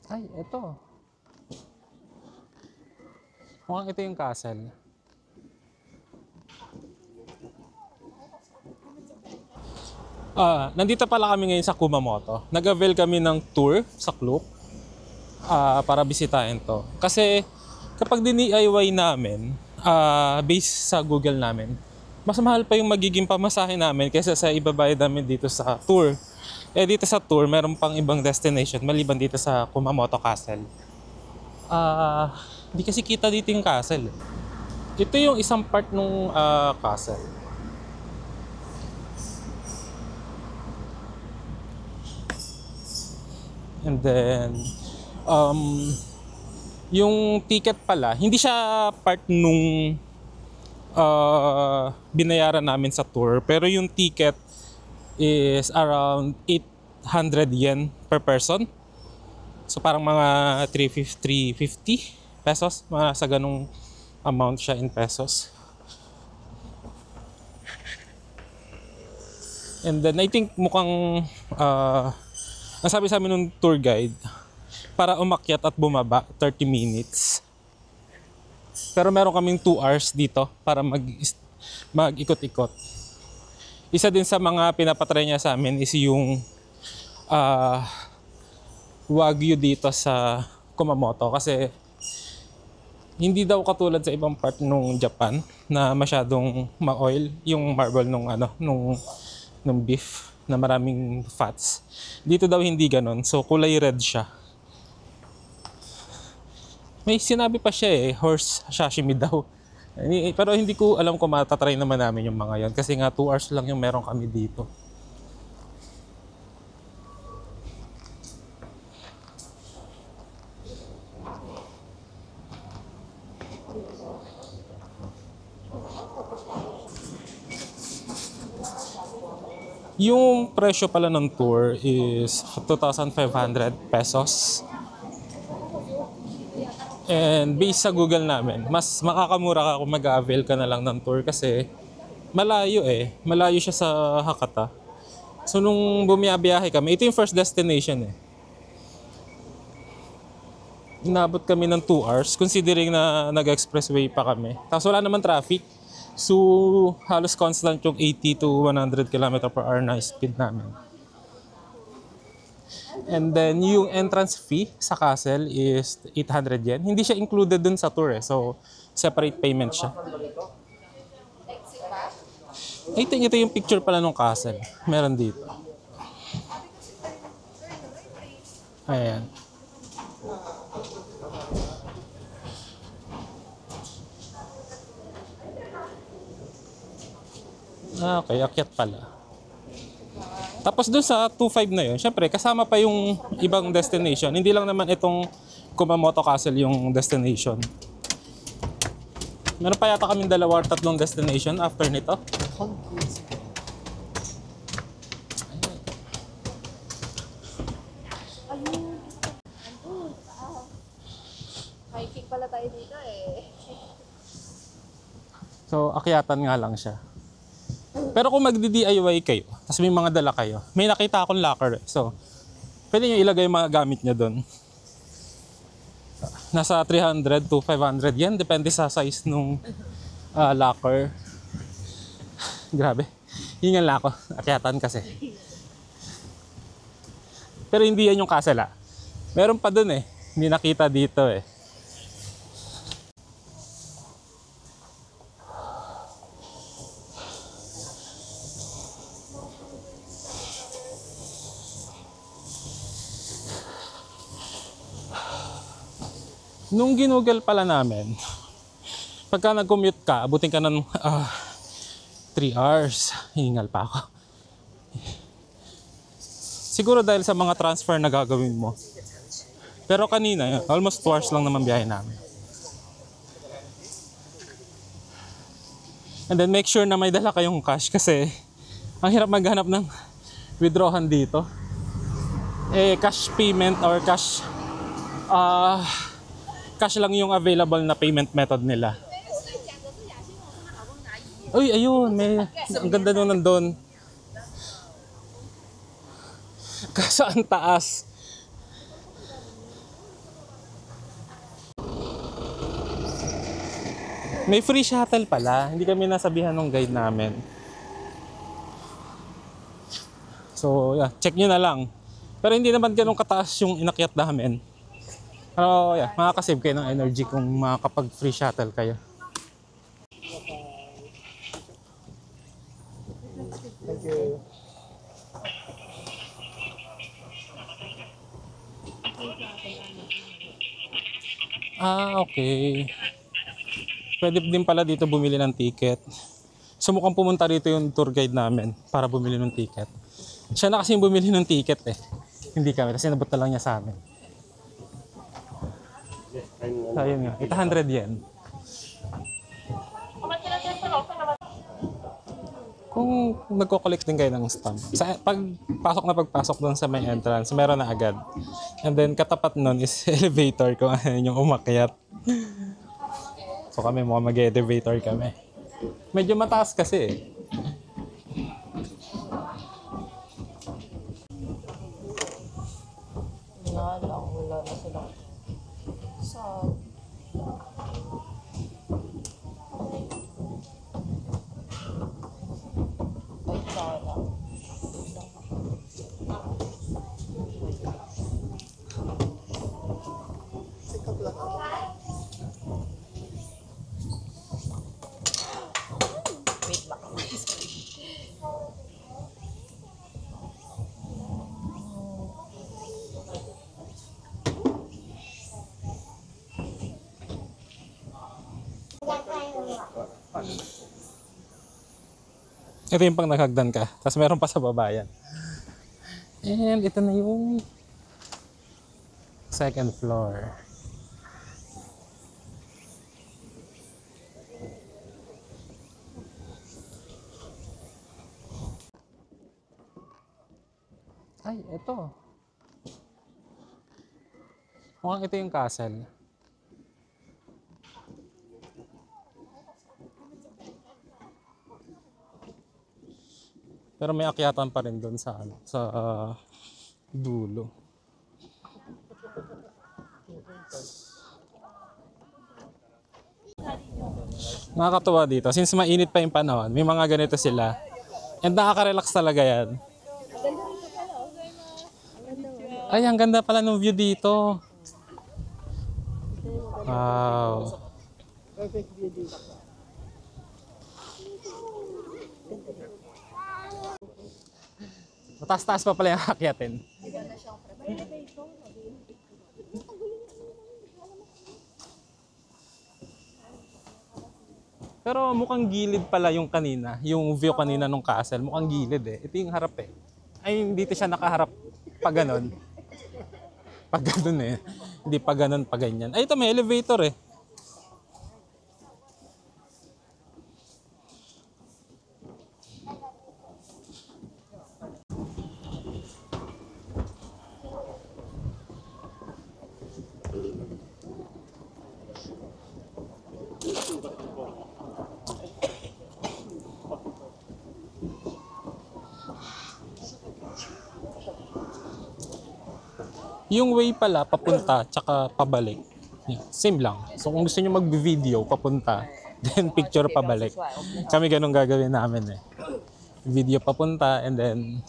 Ay, ito. Mukhang ito yung castle. Nandito pala kami ngayon sa Kumamoto. Nag-avail kami ng tour sa Klook para bisitahin to. Kasi kapag DIY namin, based sa Google namin, mas mahal pa yung magiging pamasahe namin kaysa sa ibabayad namin dito sa tour. Eh dito sa tour, meron pang ibang destination maliban dito sa Kumamoto Castle. Hindi kasi kita dito yung castle. Ito yung isang part ng castle. And then, yung ticket pala, hindi siya part nung binayaran namin sa tour. Pero yung ticket is around 800 yen per person. So parang mga 350 pesos. Mga sa ganung amount siya in pesos. And then I think mukhang ang sabi sa amin ng tour guide, para umakyat at bumaba, 30 minutes. Pero meron kaming 2 hours dito para mag-ikot-ikot. Isa din sa mga pinapatry niya sa amin is yung Wagyu dito sa Kumamoto. Kasi hindi daw katulad sa ibang part ng Japan na masyadong ma-oil yung marble nung beef na maraming fats. Dito daw hindi ganon. So kulay red siya. May sinabi pa siya horse sashimi daw. Pero hindi ko alam kung matatry naman namin yung mga yon. Kasi nga 2 hours lang yung meron kami dito. Yung presyo pala ng tour is 2,500 pesos. And based sa Google namin, mas makakamura ka kung mag-avail ka na lang ng tour kasi malayo Malayo siya sa Hakata. So nung bumiyabiyahe kami, ito yung first destination Inabot kami ng 2 hours considering na nag-expressway pa kami. Tapos wala naman traffic. So halos constant yung 80 to 100 km/h na speed namin. And then yung entrance fee sa castle is 800 yen. Hindi siya included dun sa tour So separate payment siya. I think ito yung picture pala ng castle. Meron dito. Ayan. Okay, akyat pala. Tapos doon sa 2.5 na yun, syempre kasama pa yung ibang destination. Hindi lang naman itong Kumamoto Castle yung destination. Meron pa yata kaming 2 or 3 destination after nito. Hiking pala tayo dito So, akyatan nga lang siya. Pero kung magdi-DIY kayo, tapos may mga dala kayo, may nakita akong locker So, pwede nyo ilagay yung mga gamit nyo doon. Nasa 300 to 500 yen, depende sa size nung locker. Grabe. Hingal na ako. Akyatan kasi. Pero hindi yan yung castle Meron pa doon Hindi nakita dito Nung ginugol pala namin, pagka nag-commute ka, abutin ka ng 3 hours. Hingal pa ako. Siguro dahil sa mga transfer na gagawin mo. Pero kanina, almost 2 hours lang naman biyahe namin. And then make sure na may dala kayong cash kasi ang hirap maghanap ng withdrawhan dito. Cash payment or cash lang yung available na payment method nila. Uy, ayun, ang ganda nun nandun. Kaso ang taas. May free shuttle pala. Hindi kami nasabihan ng guide namin. So, yeah, check nyo na lang. Pero hindi naman ganun kataas yung inakyat namin. Pero, yeah, makakasave kayo ng energy kung makakapag free shuttle kayo. Thank you. Ah, okay. Pwede din pala dito bumili ng ticket. So mukhang pumunta rito yung tour guide namin para bumili ng ticket. Siya na kasi yung bumili ng ticket eh. Hindi kami, kasi nabot na lang niya sa amin. Ayun nga, 800 yen. Kung nagko-collect din kayo ng stamp, pagpasok doon sa may entrance, meron na agad. And then katapat nun is elevator kung ano yung umakyat. So kami mukhang mag-elevator kami. Medyo mataas kasi eh. Wala na sila. Sa... Ay, sana. Wait lang. Ito yung pang naghagdan ka. Tapos meron pa sa baba yan. And ito na yung second floor. Ay, ito. Mukhang ito yung castle. Pero may akyatan pa rin doon sa dulo. Nakakatuwa dito. Since mainit pa yung panahon, may mga ganito sila. And nakaka-relax talaga yan. Ay, ang ganda pala ng view dito. Wow. Perfect view dito. Mataas-taas pa pala yung akyatin. Pero mukhang gilid pala yung kanina. Yung view kanina nung castle. Mukhang gilid eh. Ito yung harap eh. Ay, dito siya nakaharap pa ganon. Pag ganon eh. Hindi pa ganon, pa ganyan. Ay, ito may elevator eh. Yung way pala, papunta, tsaka pabalik. Yeah, same lang. So kung gusto nyo mag-video, papunta, then picture pabalik. Kami ganun gagawin namin eh. Video papunta, and then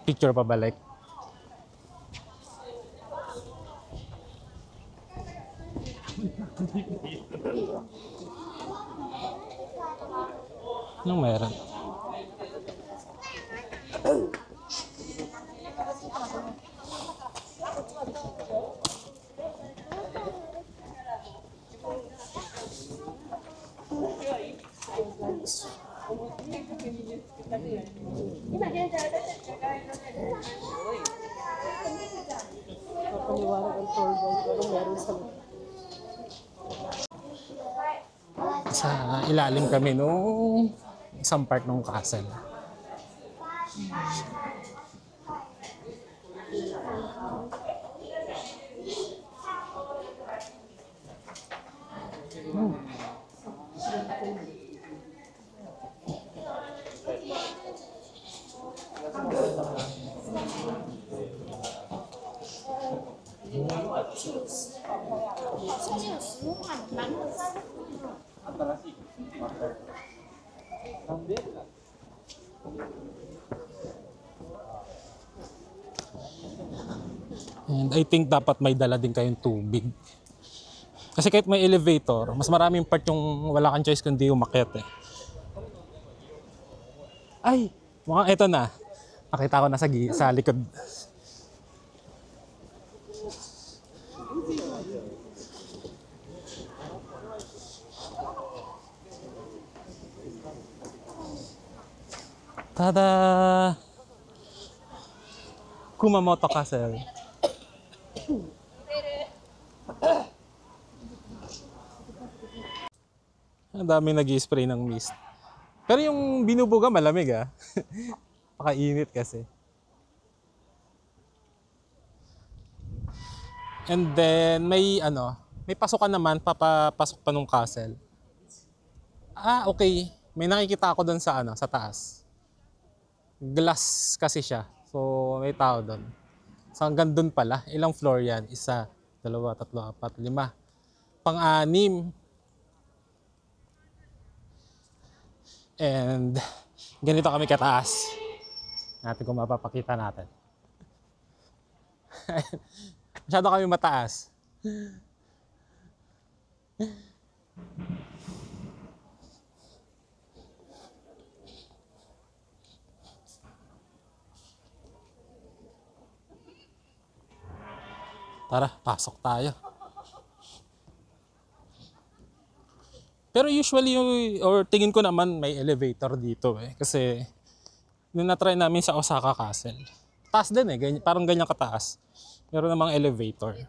picture pabalik. Anong meron? Kapaliwanag ang tour guide ko anong meron sa Sa ilalim kami nung isang part ng castle. And I think dapat may dala din kayong tubig. Kasi kahit may elevator, mas maraming part yung wala kang choice kundi umakyat eh. Ay, mukhang eto na. Nakita ko na sa likod. Tada! Kumamoto Castle. Ang daming nag-i-spray ng mist. Pero yung binubuga malamig ah. Pakainit kasi. And then may pasukan naman, papapasok pa nung castle. Ah, okay. May nakikita ako doon sa taas. Glass kasi siya. So, may tao doon. So, hanggang doon pala. Ilang floor yan? 1, 2, 3, 4, 5. Pang-anim. And ganito kami kataas. Natin kung mapapakita natin. Masyado kami mataas. Tara, pasok tayo. Pero usually, or tingin ko naman may elevator dito eh. Kasi, nung na-try namin sa Osaka Castle. Taas din eh, parang ganyan kataas. Meron namang elevator.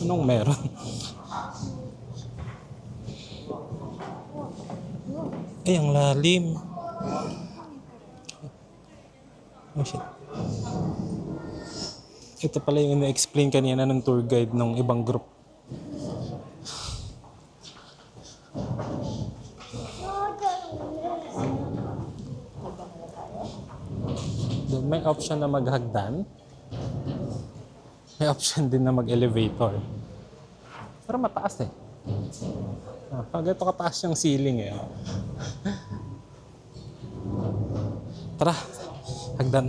Anong meron? Ay, ang lalim. Oh shit. Ito pala yung na-explain kanina ng tour guide ng ibang group. Doon may option na maghagdan. May option din na mag-elevator. Pero mataas eh. Pag ito kataas yung ceiling eh. Tara, hagdan.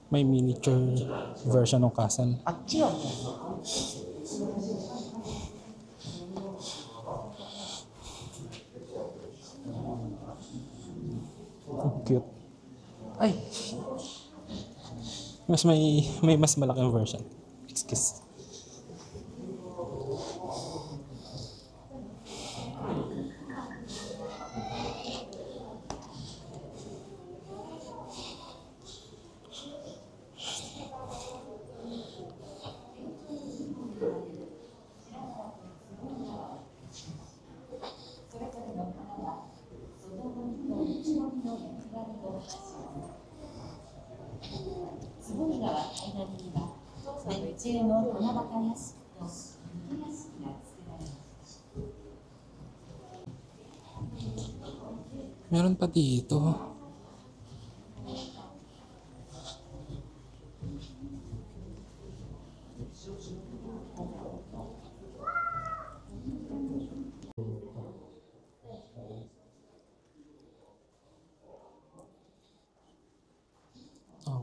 May miniature version ng castle. Ang cute. Ay! May mas malaking version. Excuse. Meron pa dito.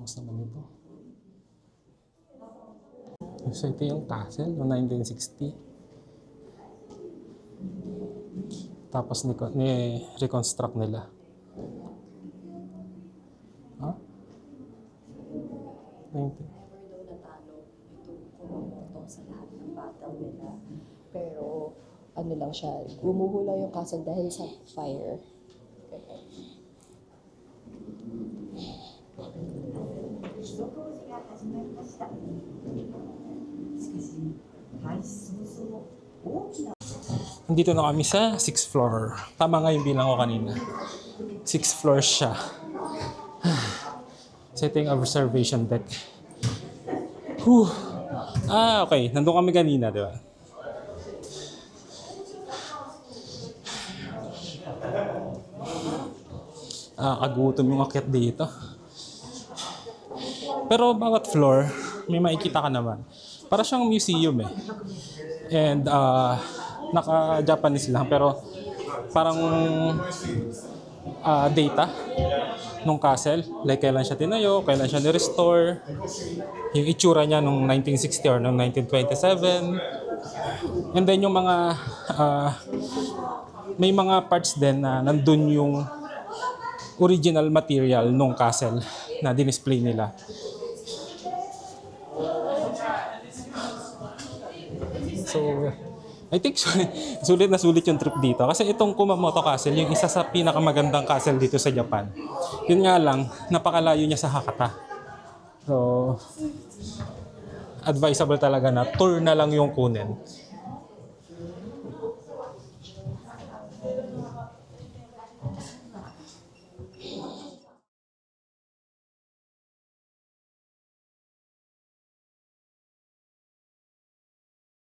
Mas naman ito. So ito yung castle noong 1960. Tapos ni-reconstruct nila. Ha? 19. Never daw natalo itong Kumamoto sa lahat ng battle nila. Pero ano lang siya, gumuhula yung castle dahil sa fire. Okay. 一工事が始まりました。しかし、開始早々、大きな Nandito na kami sa 6th floor. Tama nga yung bilang ko kanina. 6th floor siya. So ito yung observation deck. Whew. Okay. Nandun kami kanina, di ba? Kagutom yung akyat dito. Pero bawat floor, may makikita ka naman. Para siyang museum eh. And naka-Japanese lang pero parang data nung castle. Like kailan siya tinayo, kailan siya ni-restore, yung itsura niya nung 1960 or nung 1927. And then yung mga may mga parts din na nandun yung original material nung castle na dinisplay nila. So, I think sulit na sulit yung trip dito. Kasi itong Kumamoto Castle, yung isa sa pinakamagandang castle dito sa Japan. Yun nga lang, napakalayo niya sa Hakata. So, advisable talaga na tour na lang yung kunin.